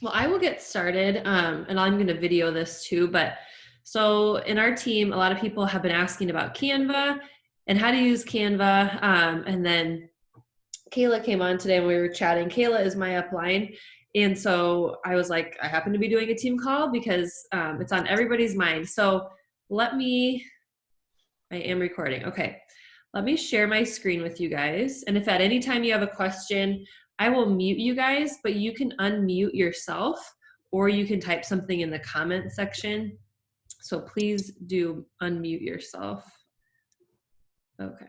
Well, I will get started, and I'm going to video this too. But so in our team, a lot of people have been asking about Canva and how to use Canva. And then Kayla came on today and we were chatting. Kayla is my upline. And so I was like, I happen to be doing a team call because it's on everybody's mind. So I am recording. Okay. Let me share my screen with you guys. And if at any time you have a question, I will mute you guys, but you can unmute yourself or you can type something in the comment section. So please do unmute yourself. Okay.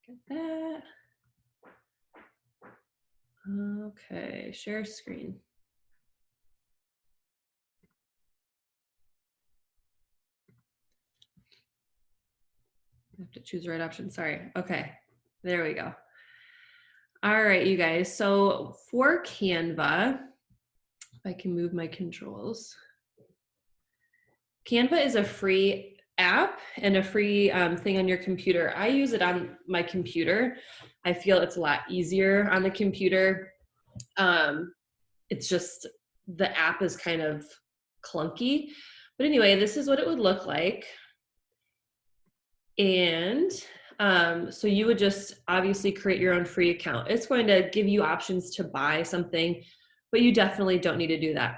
Get that. Okay, share screen. I have to choose the right option, sorry. Okay, there we go. All right, you guys, so for Canva, if I can move my controls. Canva is a free app and a free thing on your computer. I use it on my computer. I feel it's a lot easier on the computer. It's just, the app is kind of clunky. But anyway, this is what it would look like. And so you would just obviously create your own free account. It's going to give you options to buy something, but you definitely don't need to do that.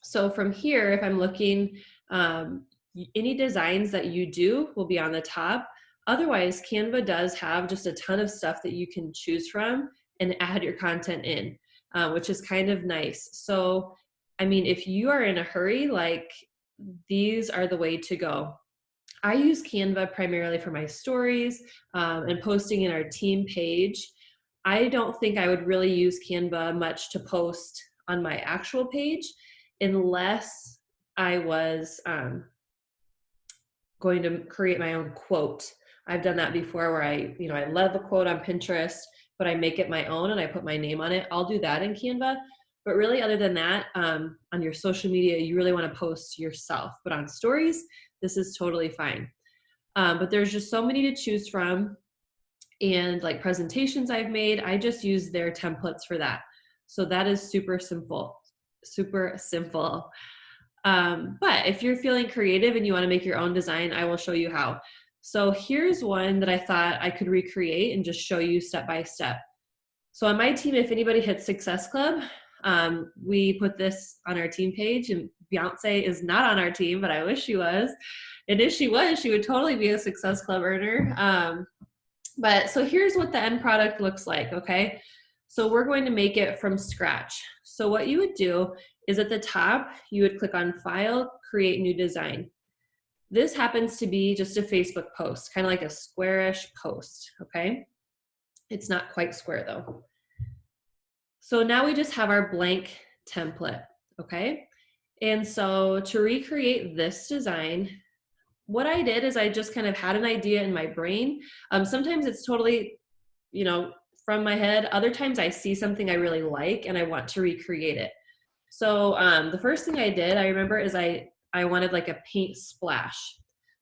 So from here, if I'm looking, any designs that you do will be on the top. Otherwise, Canva does have just a ton of stuff that you can choose from and add your content in, which is kind of nice. So, I mean, if you are in a hurry, like, these are the way to go. I use Canva primarily for my stories and posting in our team page. I don't think I would really use Canva much to post on my actual page unless I was going to create my own quote. I've done that before where I love a quote on Pinterest, but I make it my own and I put my name on it. I'll do that in Canva. But really, other than that, on your social media, you really want to post yourself. But on stories, this is totally fine. But there's just so many to choose from. And like presentations I've made, I just use their templates for that. So that is super simple, super simple. But if you're feeling creative and you want to make your own design, I will show you how. So here's one that I thought I could recreate and just show you step by step. So on my team, if anybody hits Success Club, we put this on our team page, and Beyonce is not on our team, but I wish she was. And if she was, she would totally be a Success Club earner. But so here's what the end product looks like, okay? So we're going to make it from scratch. So what you would do is at the top, you would click on File, Create New Design. This happens to be just a Facebook post, kind of like a squarish post, okay? It's not quite square though. So now we just have our blank template, okay? And so to recreate this design, what I did is I just kind of had an idea in my brain. Sometimes it's totally, from my head. Other times I see something I really like and I want to recreate it. So the first thing I did, I remember, is I wanted like a paint splash.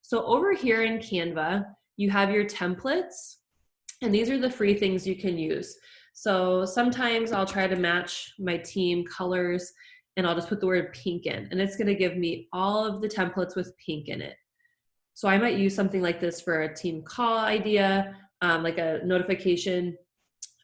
So over here in Canva, you have your templates, and these are the free things you can use. So sometimes I'll try to match my team colors and I'll just put the word pink in, and it's gonna give me all of the templates with pink in it. So I might use something like this for a team call idea, like a notification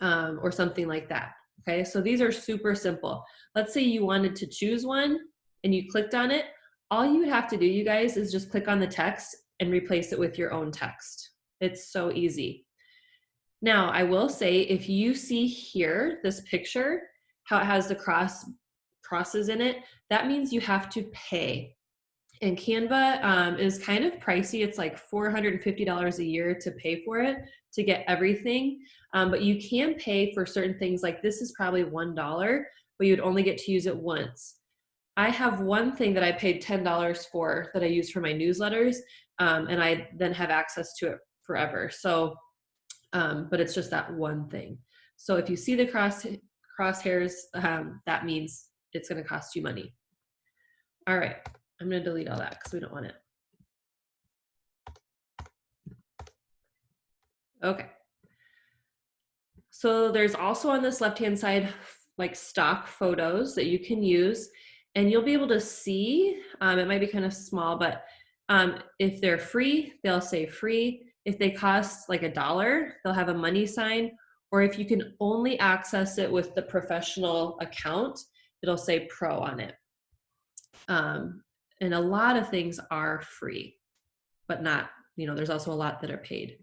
or something like that. Okay, so these are super simple. Let's say you wanted to choose one and you clicked on it. All you would have to do, you guys, is just click on the text and replace it with your own text. It's so easy. Now, I will say, if you see here, this picture, how it has the crosses in it, that means you have to pay. And Canva is kind of pricey. It's like $450 a year to pay for it, to get everything. But you can pay for certain things. Like this is probably $1, but you'd only get to use it once. I have one thing that I paid $10 for that I use for my newsletters, and I then have access to it forever. So, but it's just that one thing. So if you see the crosshairs, that means it's going to cost you money. All right. I'm going to delete all that because we don't want it. Okay. So there's also on this left-hand side, like stock photos that you can use, and you'll be able to see, it might be kind of small, but if they're free, they'll say free. If they cost like $1, they'll have a money sign, or if you can only access it with the professional account, it'll say pro on it. And a lot of things are free, but not, there's also a lot that are paid.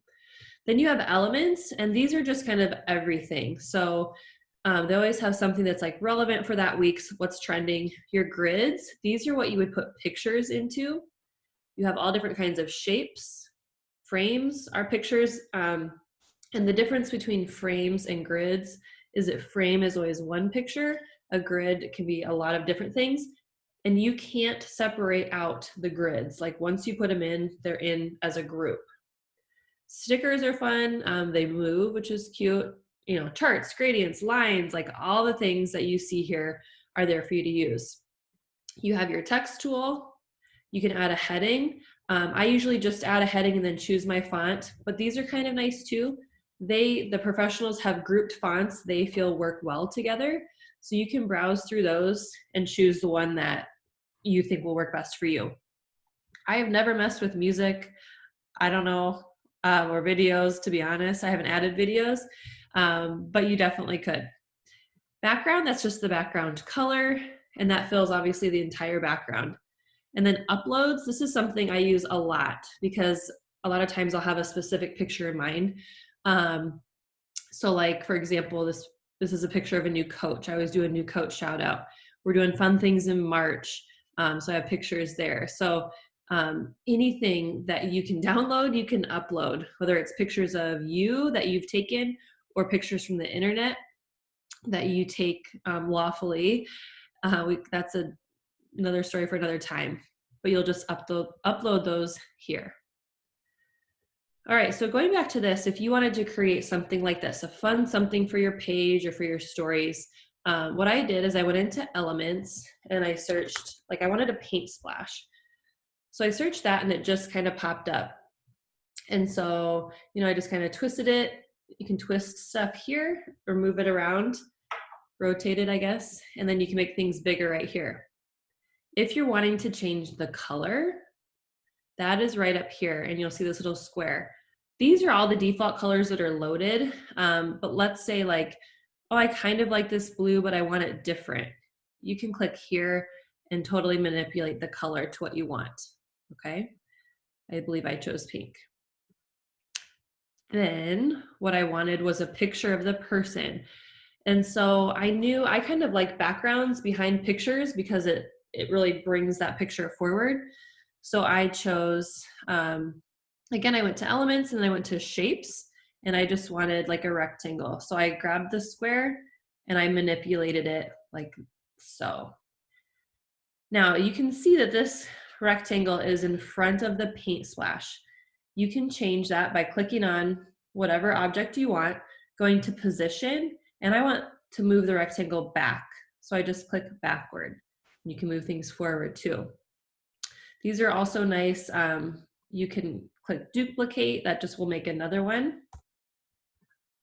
Then you have elements, and these are just kind of everything. So they always have something that's like relevant for that week's what's trending. Your grids, these are what you would put pictures into. You have all different kinds of shapes. Frames are pictures. And the difference between frames and grids is that frame is always one picture. A grid can be a lot of different things. And you can't separate out the grids. Like once you put them in, they're in as a group. Stickers are fun. They move, which is cute. Charts, gradients, lines, like all the things that you see here are there for you to use. You have your text tool. You can add a heading. I usually just add a heading and then choose my font, but these are kind of nice too. The professionals have grouped fonts they feel work well together. So you can browse through those and choose the one that you think will work best for you. I have never messed with music. I don't know. Or videos, to be honest. I haven't added videos, but you definitely could. Background, that's just the background color, and that fills obviously the entire background. And then uploads, this is something I use a lot because a lot of times I'll have a specific picture in mind. So like, for example, this is a picture of a new coach. I always do a new coach shout out. We're doing fun things in March. So I have pictures there. So anything that you can download, you can upload, whether it's pictures of you that you've taken or pictures from the internet that you take lawfully. That's another story for another time, but you'll just upload those here. All right, so going back to this, if you wanted to create something like this, a fun something for your page or for your stories, what I did is I went into elements and I searched, like I wanted a paint splash. So I searched that and it just kind of popped up. And so, I just kind of twisted it. You can twist stuff here or move it around, rotate it, I guess, and then you can make things bigger right here. If you're wanting to change the color, that is right up here, and you'll see this little square. These are all the default colors that are loaded, but let's say like, oh, I kind of like this blue, but I want it different. You can click here and totally manipulate the color to what you want. Okay, I believe I chose pink. Then what I wanted was a picture of the person. And so I knew I kind of like backgrounds behind pictures because it really brings that picture forward. So I chose, again, I went to elements and then I went to shapes and I just wanted like a rectangle. So I grabbed the square and I manipulated it like so. Now you can see that this rectangle is in front of the paint splash. You can change that by clicking on whatever object you want, going to position, and I want to move the rectangle back. So I just click backward. You can move things forward too. These are also nice. You can click duplicate, that just will make another one.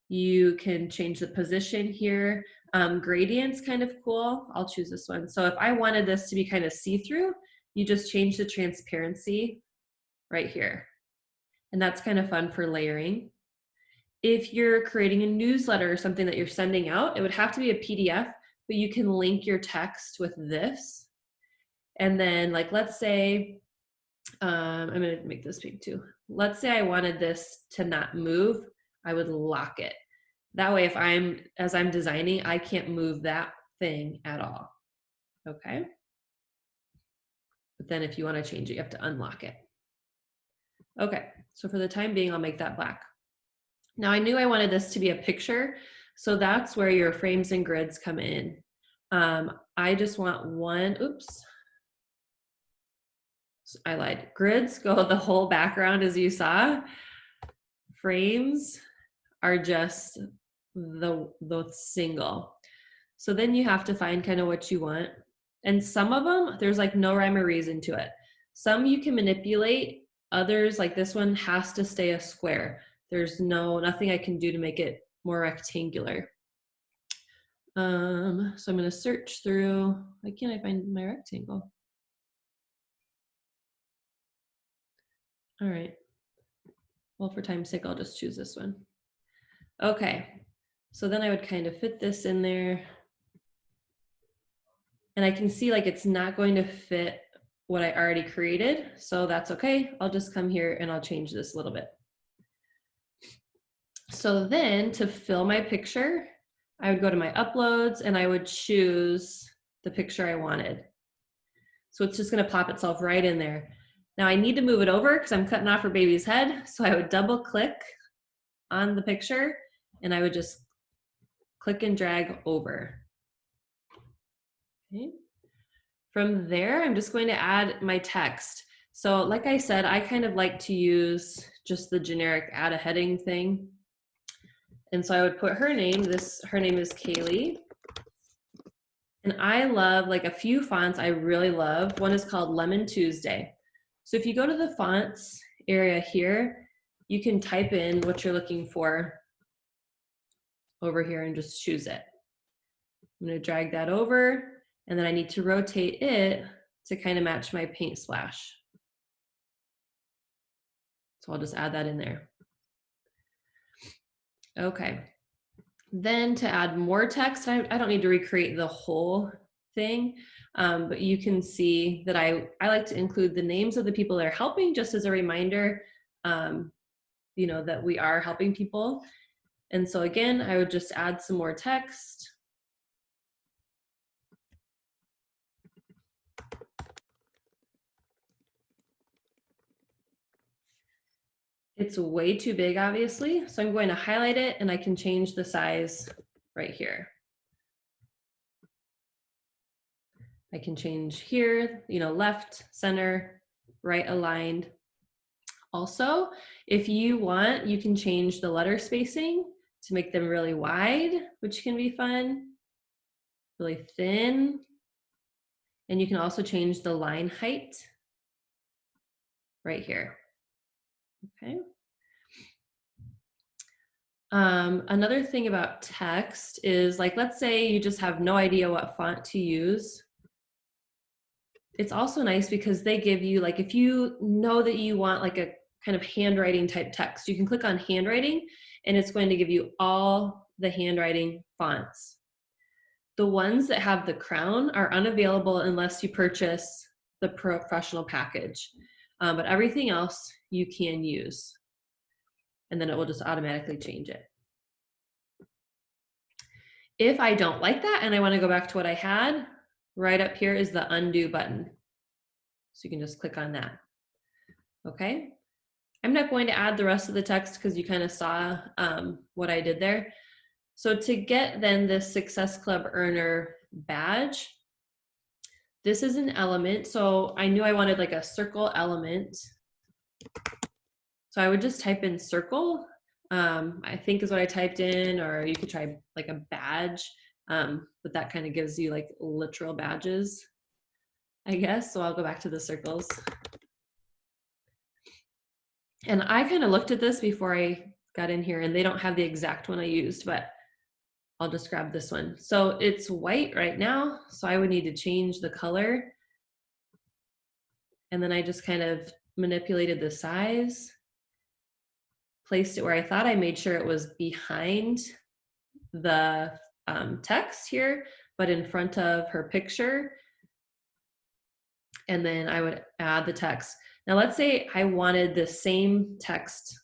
You can change the position here. Gradients, kind of cool. I'll choose this one. So if I wanted this to be kind of see-through, you just change the transparency right here. And that's kind of fun for layering. If you're creating a newsletter or something that you're sending out, it would have to be a PDF, but you can link your text with this. And then like, let's say, I'm gonna make this big too. Let's say I wanted this to not move, I would lock it. That way, as I'm designing, I can't move that thing at all, okay? But then if you wanna change it, you have to unlock it. Okay, so for the time being, I'll make that black. Now I knew I wanted this to be a picture, so that's where your frames and grids come in. I just want one, oops. I lied. Grids go the whole background as you saw. Frames are just the single. So then you have to find kind of what you want. And some of them, there's like no rhyme or reason to it. Some you can manipulate, others like this one has to stay a square. There's nothing I can do to make it more rectangular. So I'm going to search through, why can't I find my rectangle? All right. Well, for time's sake, I'll just choose this one. Okay. So then I would kind of fit this in there. And I can see like it's not going to fit what I already created. So that's okay. I'll just come here and I'll change this a little bit. So then to fill my picture, I would go to my uploads and I would choose the picture I wanted. So it's just gonna plop itself right in there. Now I need to move it over because I'm cutting off her baby's head. So I would double click on the picture and I would just click and drag over. Okay. From there, I'm just going to add my text. So like I said, I kind of like to use just the generic add a heading thing. And so I would put her name, her name is Kaylee. And I love like a few fonts I really love. One is called Lemon Tuesday. So if you go to the fonts area here, you can type in what you're looking for over here and just choose it. I'm going to drag that over, and then I need to rotate it to kind of match my paint splash. So I'll just add that in there. Okay. Then to add more text, I don't need to recreate the whole thing, but you can see that I like to include the names of the people that are helping just as a reminder, you know, that we are helping people. And so again, I would just add some more text. It's way too big, obviously. So I'm going to highlight it and I can change the size right here. I can change here, you know, left, center, right aligned. Also, if you want, you can change the letter spacing to make them really wide, which can be fun, really thin. And you can also change the line height right here. Okay. Another thing about text is, like, let's say you just have no idea what font to use. It's also nice because they give you, like, if you know that you want like a kind of handwriting type text, you can click on handwriting and it's going to give you all the handwriting fonts. The ones that have the crown are unavailable unless you purchase the professional package, but everything else you can use, and then it will just automatically change it. If I don't like that and I want to go back to what I had, right up here is the undo button. So you can just click on that. Okay. I'm not going to add the rest of the text because you kind of saw what I did there. So to get then this Success Club Earner badge, this is an element. So I knew I wanted like a circle element. So I would just type in circle, I think is what I typed in, or you could try like a badge, but that kind of gives you like literal badges, I guess. So I'll go back to the circles. And I kind of looked at this before I got in here, and they don't have the exact one I used, but I'll just grab this one. So it's white right now, so I would need to change the color. And then I just kind of manipulated the size, placed it where I thought. I made sure it was behind the text here, but in front of her picture. And then I would add the text. Now let's say I wanted the same text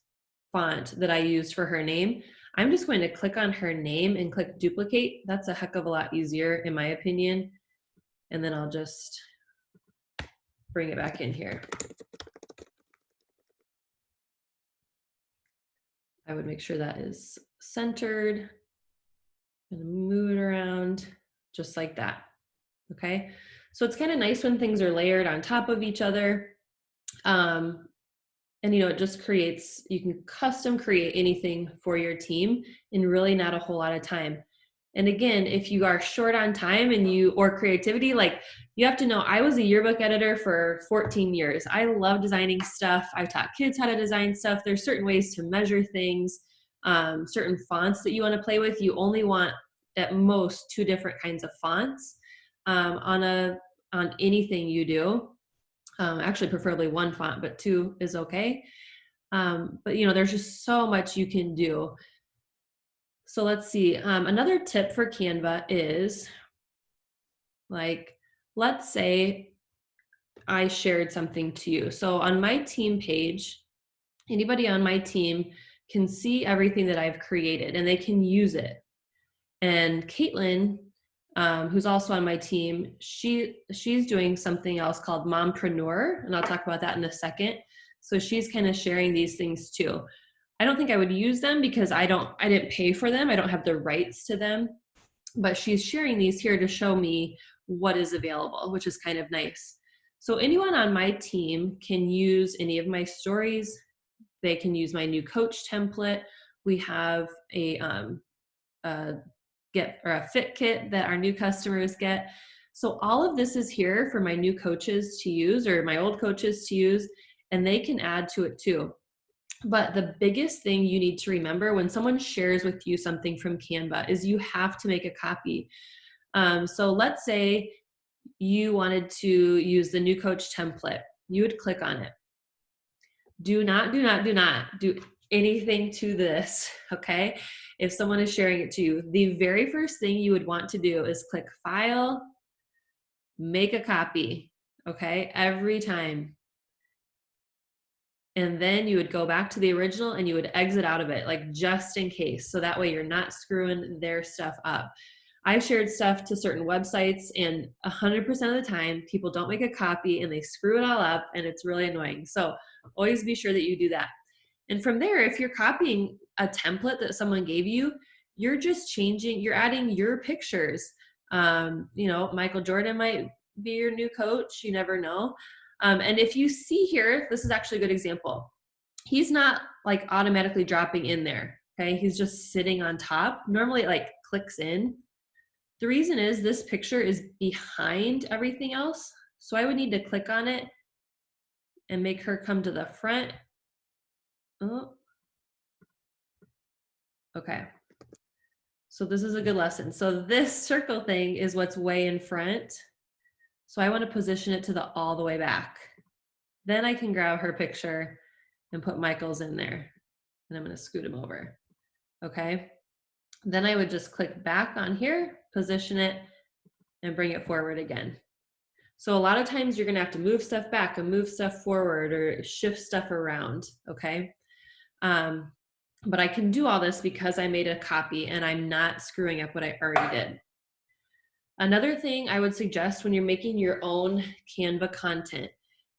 font that I used for her name. I'm just going to click on her name and click duplicate. That's a heck of a lot easier in my opinion. And then I'll just bring it back in here. I would make sure that is centered and move it around just like that. Okay, so it's kind of nice when things are layered on top of each other. And you know, it just creates, you can custom create anything for your team in really not a whole lot of time. And again, if you are short on time and or creativity, like you have to know, I was a yearbook editor for 14 years. I love designing stuff. I've taught kids how to design stuff. There's certain ways to measure things. certain fonts that you want to play with. You only want at most 2 different kinds of fonts on anything you do. Actually, preferably 1 font, but 2 is okay. But you know, there's just so much you can do. So let's see. Another tip for Canva is, like, let's say I shared something to you. So on my team page, anybody on my team can see everything that I've created and they can use it. And Caitlin, who's also on my team, she's doing something else called Mompreneur, and I'll talk about that in a second. So she's kind of sharing these things too. I don't think I would use them because I didn't pay for them. I don't have the rights to them, but she's sharing these here to show me what is available, which is kind of nice. So anyone on my team can use any of my stories. They can use my new coach template. We have a fit kit that our new customers get. So all of this is here for my new coaches to use, or my old coaches to use, and they can add to it too. But the biggest thing you need to remember when someone shares with you something from Canva is you have to make a copy. So let's say you wanted to use the new coach template. You would click on it. Do not do anything to this, okay? If someone is sharing it to you, the very first thing you would want to do is click File, make a copy, okay? Every time. And then you would go back to the original and you would exit out of it, like just in case. So that way you're not screwing their stuff up. I've shared stuff to certain websites and 100% of the time people don't make a copy and they screw it all up and it's really annoying. So always be sure that you do that. And from there, if you're copying a template that someone gave you, you're just changing, you're adding your pictures. You know, Michael Jordan might be your new coach, you never know. And if you see here, this is actually a good example. He's not like automatically dropping in there, okay? He's just sitting on top. Normally it like clicks in. The reason is this picture is behind everything else. So I would need to click on it and make her come to the front. Oh. Okay. So this is a good lesson. So this circle thing is what's way in front. So I want to position it to all the way back. Then I can grab her picture and put Michael's in there. And I'm going to scoot him over. Okay. Then I would just click back on here, position it, and bring it forward again. So a lot of times you're going to have to move stuff back and move stuff forward or shift stuff around. Okay. But I can do all this because I made a copy and I'm not screwing up what I already did. Another thing I would suggest when you're making your own Canva content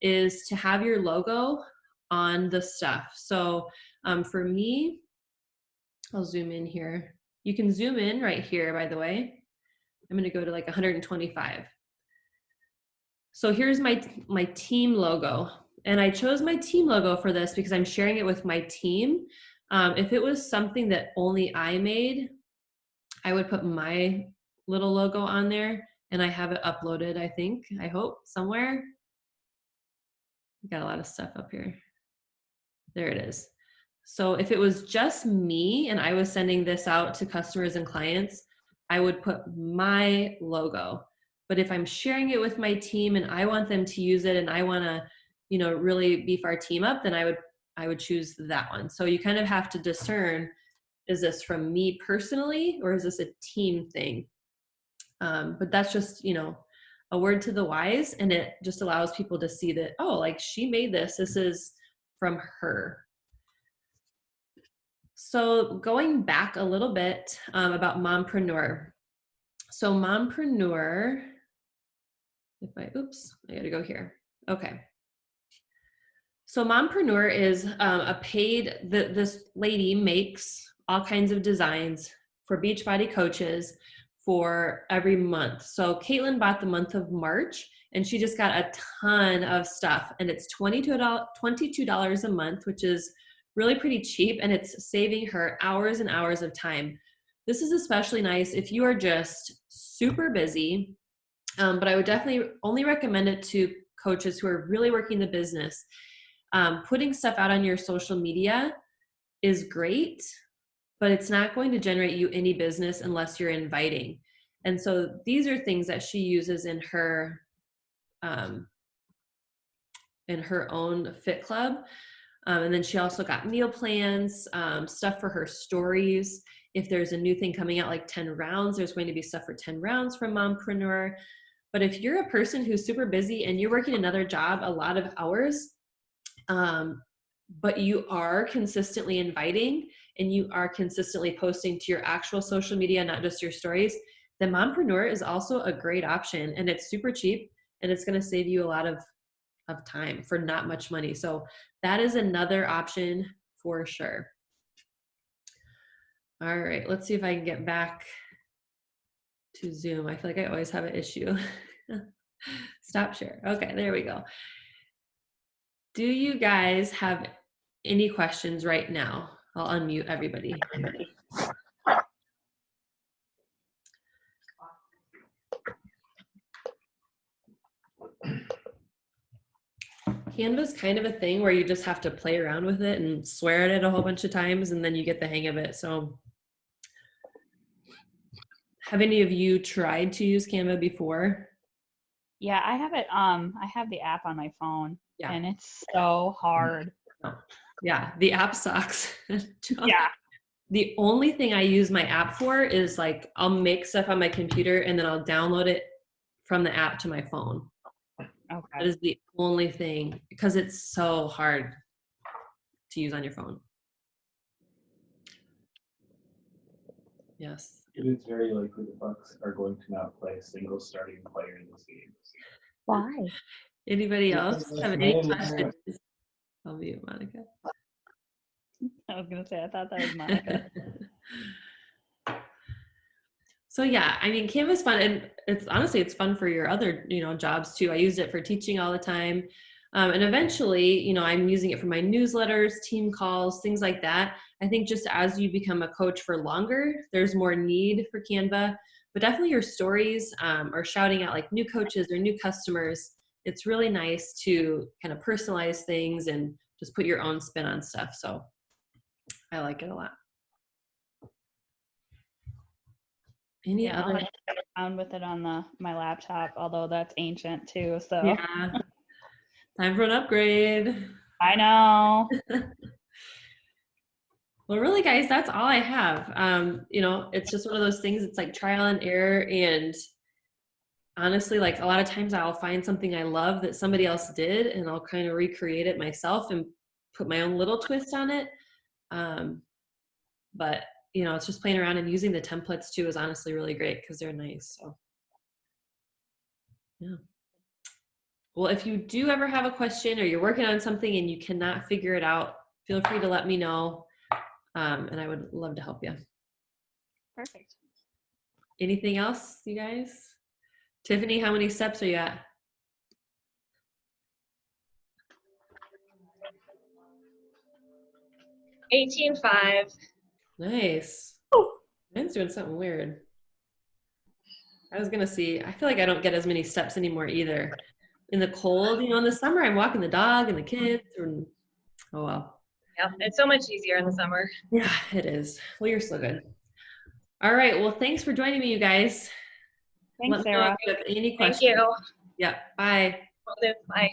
is to have your logo on the stuff. So for me, I'll zoom in here. You can zoom in right here, by the way. I'm going to go to like 125. So here's my team logo. And I chose my team logo for this because I'm sharing it with my team. If it was something that only I made, I would put my little logo on there, and I have it uploaded, I think, I hope, somewhere. Got a lot of stuff up here. There it is. So if it was just me and I was sending this out to customers and clients, I would put my logo. But if I'm sharing it with my team and I want them to use it and I want to, you know, really beef our team up, then I would choose that one. So you kind of have to discern, is this from me personally or is this a team thing? But that's just, you know, a word to the wise, and it just allows people to see that, oh, like she made this. This is from her. So going back a little bit about Mompreneur. So Mompreneur, I gotta go here. Okay. So Mompreneur is a paid, this lady makes all kinds of designs for Beachbody coaches for every month. So Caitlin bought the month of March and she just got a ton of stuff, and it's $22 a month, which is really pretty cheap, and it's saving her hours and hours of time. This is especially nice if you are just super busy, but I would definitely only recommend it to coaches who are really working the business. Putting stuff out on your social media is great, but it's not going to generate you any business unless you're inviting. And so these are things that she uses in her own fit club. And then she also got meal plans, stuff for her stories. If there's a new thing coming out, like 10 rounds, there's going to be stuff for 10 rounds from Mompreneur. But if you're a person who's super busy and you're working another job a lot of hours, but you are consistently inviting and you are consistently posting to your actual social media, not just your stories, then Mompreneur is also a great option, and it's super cheap, and it's going to save you a lot of time for not much money. So that is another option for sure. All right, let's see if I can get back to Zoom. I feel like I always have an issue. Stop share. Okay, there we go. Do you guys have any questions right now? I'll unmute everybody. Canva's kind of a thing where you just have to play around with it and swear at it a whole bunch of times, and then you get the hang of it. So have any of you tried to use Canva before? Yeah, I have it. I have the app on my phone, and it's so hard. Yeah, the app sucks. Yeah. The only thing I use my app for is like I'll make stuff on my computer and then I'll download it from the app to my phone. Okay. That is the only thing, because it's so hard to use on your phone. Yes. It is very likely the Bucks are going to not play a single starting player in this game. Why? Anybody else have any questions? I'll mute Monica. I was gonna say, I thought that was Monica. So yeah, I mean, Canva's fun, and it's honestly, it's fun for your other, jobs too. I used it for teaching all the time. And eventually, I'm using it for my newsletters, team calls, things like that. I think just as you become a coach for longer, there's more need for Canva, but definitely your stories or shouting out like new coaches or new customers. It's really nice to kind of personalize things and just put your own spin on stuff. So I like it a lot. Any other? I'll play around with it on my laptop, although that's ancient too. So yeah, time for an upgrade. I know. Well, really, guys, that's all I have. It's just one of those things. It's like trial and error, and honestly, like a lot of times I'll find something I love that somebody else did, and I'll kind of recreate it myself and put my own little twist on it. But it's just playing around, and using the templates too is honestly really great because they're nice. So yeah. Well, if you do ever have a question or you're working on something and you cannot figure it out, feel free to let me know. And I would love to help you. Perfect. Anything else, you guys? Tiffany, how many steps are you at? 18.5. Nice. Mine's doing something weird. I was gonna see. I feel like I don't get as many steps anymore either. In the cold, in the summer, I'm walking the dog and the kids. Oh well. Yeah, it's so much easier in the summer. Yeah, it is. Well, you're so good. All right. Well, thanks for joining me, you guys. Thanks, Let me know Sarah. if you have any questions. Thank you. Yeah. Bye. Bye.